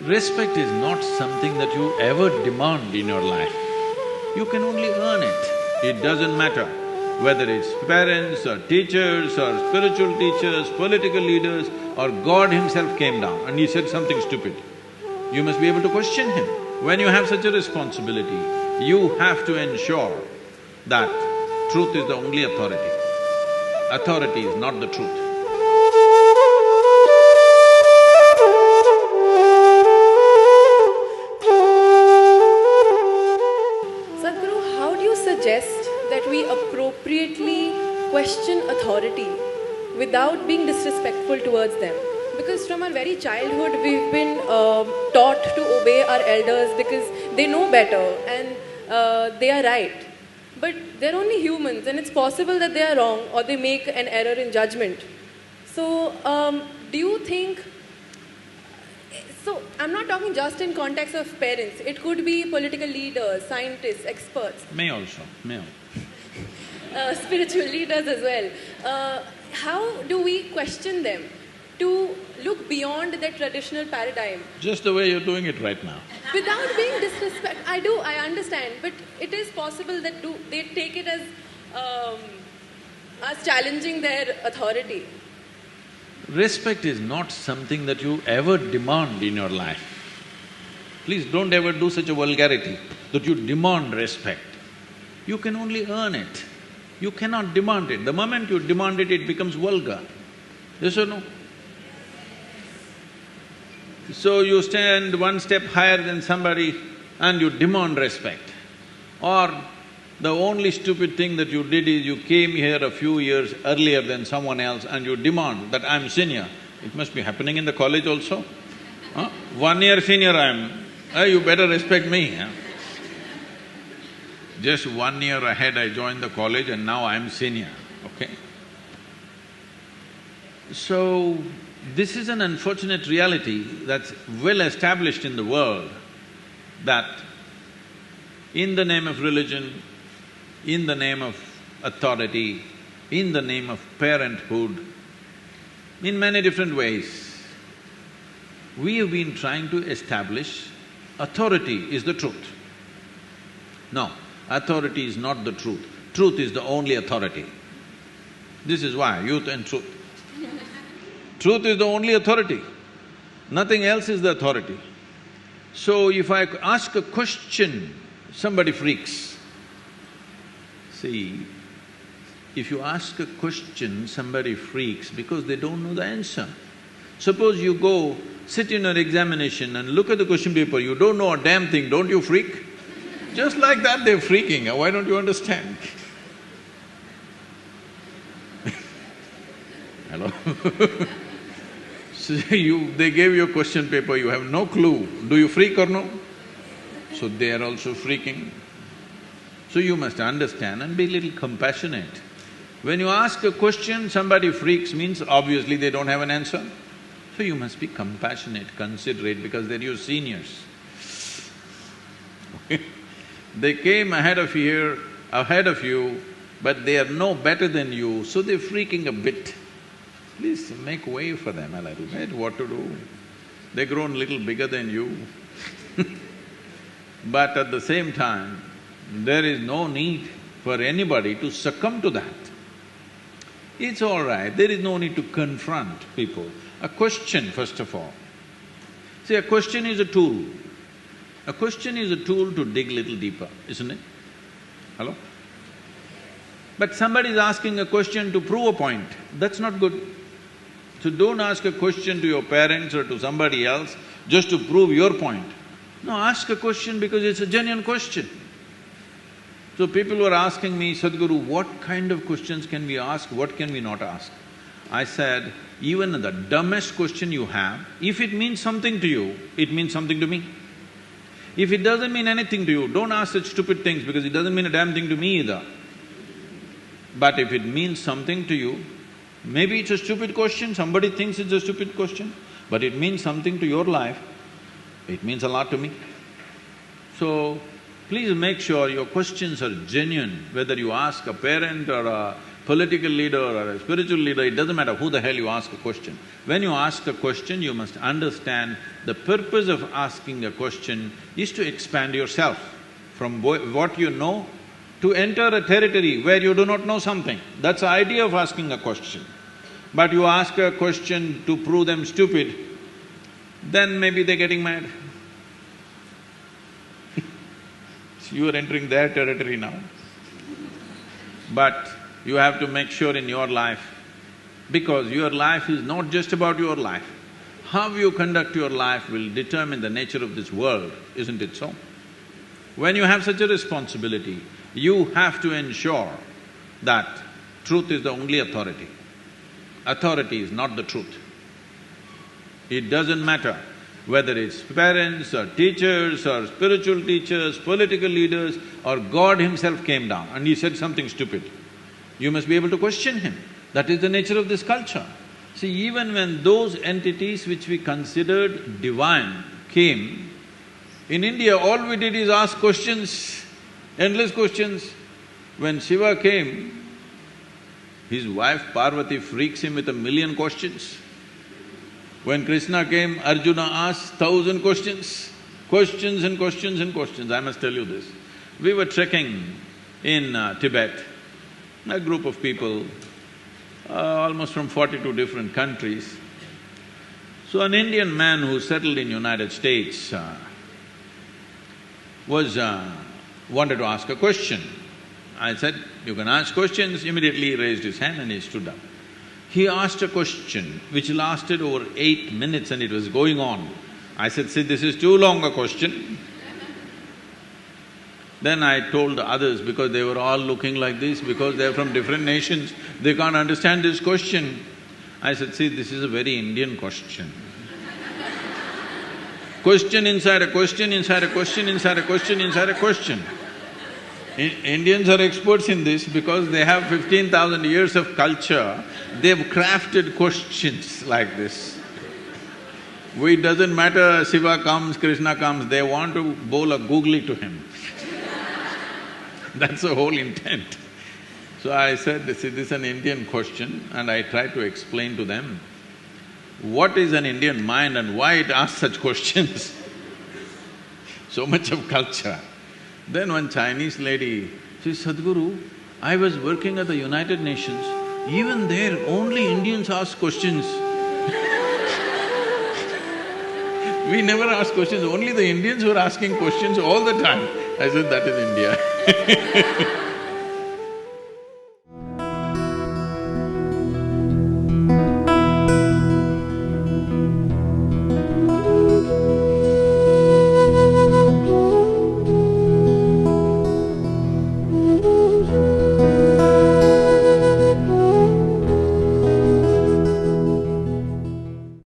Respect is not something that you ever demand in your life. You can only earn it. It doesn't matter whether it's parents or teachers or spiritual teachers, political leaders, or God himself came down and he said something stupid. You must be able to question him. When you have such a responsibility, you have to ensure that truth is the only authority. Authority is not the truth. Sadhguru, how do you suggest that we appropriately question authority without being disrespectful towards them? Because from our very childhood, we've been taught to obey our elders because they know better and they are right. But they're only humans and it's possible that they are wrong or they make an error in judgment. So, do you think… So, I'm not talking just in context of parents. It could be political leaders, scientists, experts. May also. Spiritual leaders as well. How do we question them to look beyond their traditional paradigm? Just the way you're doing it right now. Without being disrespectful. I understand, but it is possible that they take it as challenging their authority. Respect is not something that you ever demand in your life. Please don't ever do such a vulgarity that you demand respect. You can only earn it. You cannot demand it. The moment you demand it, it becomes vulgar. Yes or no? So you stand one step higher than somebody and you demand respect. Or the only stupid thing that you did is you came here a few years earlier than someone else and you demand that I'm senior. It must be happening in the college also. 1 year senior I am, you better respect me. Just 1 year ahead I joined the college and now I'm senior, okay? So, this is an unfortunate reality that's well established in the world, that in the name of religion, in the name of authority, in the name of parenthood, in many different ways, we have been trying to establish authority is the truth. No, authority is not the truth. Truth is the only authority. This is why, youth and truth. Truth is the only authority. Nothing else is the authority. So if I ask a question, somebody freaks. See, if you ask a question, somebody freaks because they don't know the answer. Suppose you go, sit in an examination and look at the question paper, you don't know a damn thing, don't you freak? Just like that they're freaking, why don't you understand? Hello? So they gave you a question paper, you have no clue, do you freak or no? So they are also freaking. So you must understand and be a little compassionate. When you ask a question, somebody freaks means obviously they don't have an answer. So you must be compassionate, considerate because they're your seniors. They came ahead of you, but they are no better than you, so they're freaking a bit. Please make way for them a little bit, what to do? They've grown a little bigger than you. But at the same time, there is no need for anybody to succumb to that. It's all right, there is no need to confront people. A question, first of all. See, a question is a tool. A question is a tool to dig little deeper, isn't it? Hello? But somebody is asking a question to prove a point, that's not good. So don't ask a question to your parents or to somebody else just to prove your point. No, ask a question because it's a genuine question. So people were asking me, Sadhguru, what kind of questions can we ask, what can we not ask? I said, even the dumbest question you have, if it means something to you, it means something to me. If it doesn't mean anything to you, don't ask such stupid things because it doesn't mean a damn thing to me either. But if it means something to you, maybe it's a stupid question, somebody thinks it's a stupid question, but it means something to your life, it means a lot to me. So, please make sure your questions are genuine, whether you ask a parent or a political leader or a spiritual leader, it doesn't matter who the hell you ask a question. When you ask a question, you must understand the purpose of asking a question is to expand yourself from what you know to enter a territory where you do not know something. That's the idea of asking a question. But you ask a question to prove them stupid, then maybe they're getting mad. You are entering their territory now. But you have to make sure in your life, because your life is not just about your life. How you conduct your life will determine the nature of this world, isn't it so? When you have such a responsibility, you have to ensure that truth is the only authority. Authority is not the truth. It doesn't matter whether it's parents or teachers or spiritual teachers, political leaders, or God himself came down and he said something stupid. You must be able to question him. That is the nature of this culture. See, even when those entities which we considered divine came, in India all we did is ask questions, endless questions. When Shiva came, his wife Parvati freaks him with 1,000,000 questions. When Krishna came, Arjuna asked 1,000 questions, questions and questions and questions. I must tell you this. We were trekking in Tibet, a group of people, almost from 42 different countries. So an Indian man who settled in United States wanted to ask a question. I said, "You can ask questions." Immediately he raised his hand and he stood up. He asked a question which lasted over 8 minutes and it was going on. I said, "See, this is too long a question." Then I told the others, because they were all looking like this, because they're from different nations, they can't understand this question. I said, "See, this is a very Indian question." Question inside a question, inside a question, inside a question, inside a question. Indians are experts in this because they have 15,000 years of culture, they've crafted questions like this. It doesn't matter Shiva comes, Krishna comes, they want to bowl a googly to him. That's the whole intent. So I said, "See, this is an Indian question," and I tried to explain to them what is an Indian mind and why it asks such questions. So much of culture. Then one Chinese lady says, "Sadhguru, I was working at the United Nations, even there only Indians ask questions." We never ask questions, only the Indians were asking questions all the time. I said, "That is India."